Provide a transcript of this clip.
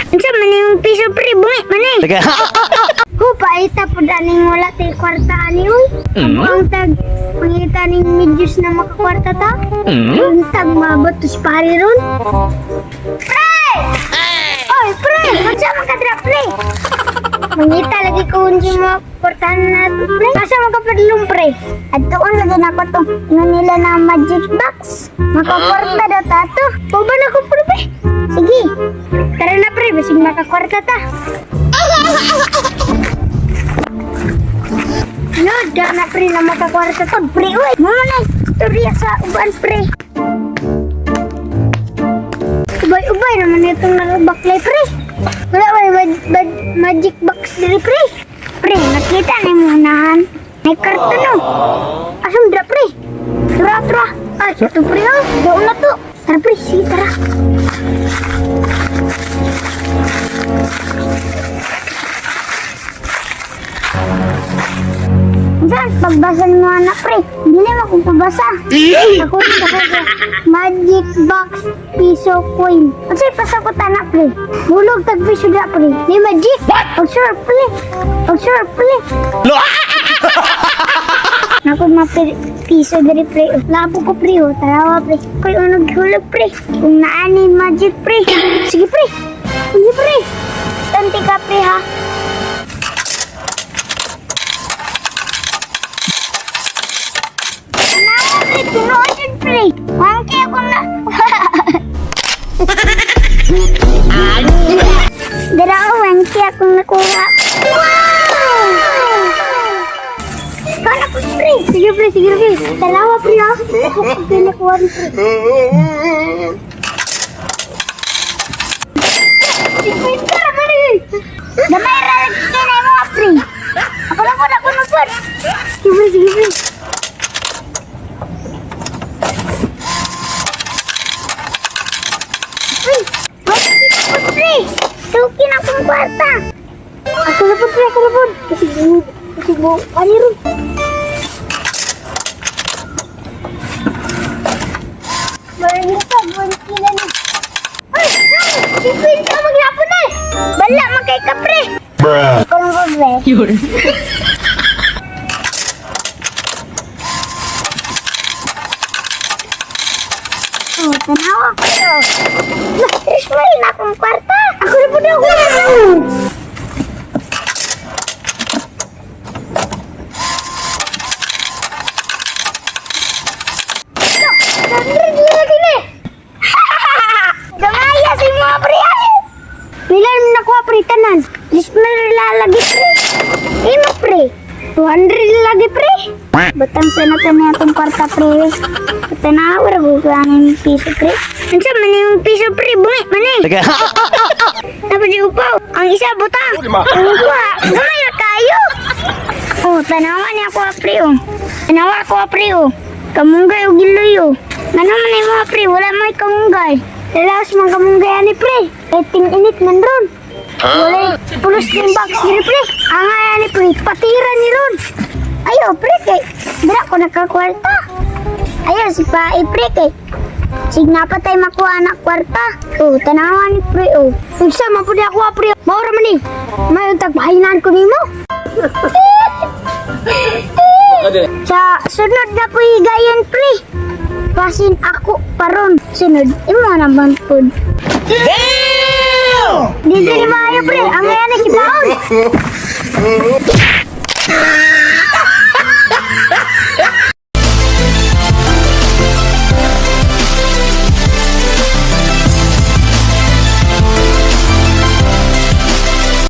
Unsa man yung piso pre, bungi man eh. Teka. Paita po daning wala tayo kwarta ani uy. Ang tag pangita ning medyos na makakwarta ta. Ang tag mabot tos pare ron. Pre! Oy, pre! Unsa man ka dra pre? Mangita lagi ko unsi mo kwartahan na to pre. Asa man ka padulong pre? Adtoon lagi na ko to. Nila na magic box. Makakwarta daw ta to. Tuba na ko pre. Sige. Tara na pre, basig makakwarta ta. No, na pre na makakwarta to, pre. Uy, mama na, istorya sa uban, pre. Ubay-ubay naman itong nakabaklay, pre. Wala ba magic box dili, pre. Pre, nakita na yung unahan. May karton, no. Asam dra, pre. Tara. Ay, ito, pre, oh. Doon na to. Tara, pre, sige, tara. Saan? Pagbasan mo na pre. Hindi naman akong pabasa. Ako magic box piso coin. At sa'yo pasakutan na pre. Bulog tag piso na pre. Di magic. Pag-sure pre. Naku piso dari pre. Labo ko pre. Tarawa pre. Ko'y unog hulog pre. Kung naani magic pre. Sige pre. Sige pre. Tanti ka pre ha. Tinuosin, pre. Mangki ako na. Dara ako, mangki akong nakuha. Wow! Kala ko, pre. Sige, pre. Talawa, pre, ha? Ako nakuha rin, pre. Gamay ralag ka na mga, pre. Ako lang ko na kunupon. Sige, pre. Sukin akong kwarta. Ako na po. Kasi mo, ano rin? Maraming pa, buwan sila na. Ay, si Queen ka maghapon na. Bala, magkay ka, pre. Ako lang po, pre. Yun. Oh, tanawa ko yun. Ismail na akong kwarta. Ako na po na ako. Gamaya si mga pre. Bilan mo nakuha pre tanan. Ismail lalagi pre. Ima pre. 200 lagi pre. Batang sa natin na itong kwarta pre. Tanawa na ko ang piso pre. Ansa man yung piso pre, bungi man eh. Teka. Tapos yung upaw, ang isa butang. Ang kuha, gamay na kayo. Oh, tanawa niya ako pre oh. Tanawa ako pre oh. Kamunggay o giloy oh. Ano man yung mga pre, wala may kamunggay. Lalas mga kamunggay ani pre. Init man ron. Wala pulos yung box ni pre. Ang ani pre, patira ni ron. Ayo pre kay, dira ko nakakwarta. Ayo si pa pre kay. Signa pa tayo makuha anak kwarta. Oh, tanawa ni pre oh. Unsa man pud ako pre. Maura man ni. May untag pahinan ko nimo. Sa sunod na po higayon pre. Pasin ako paron. Sunod imo naman pud. Damn! Dito ni maayo pre. Ang yan si Baon.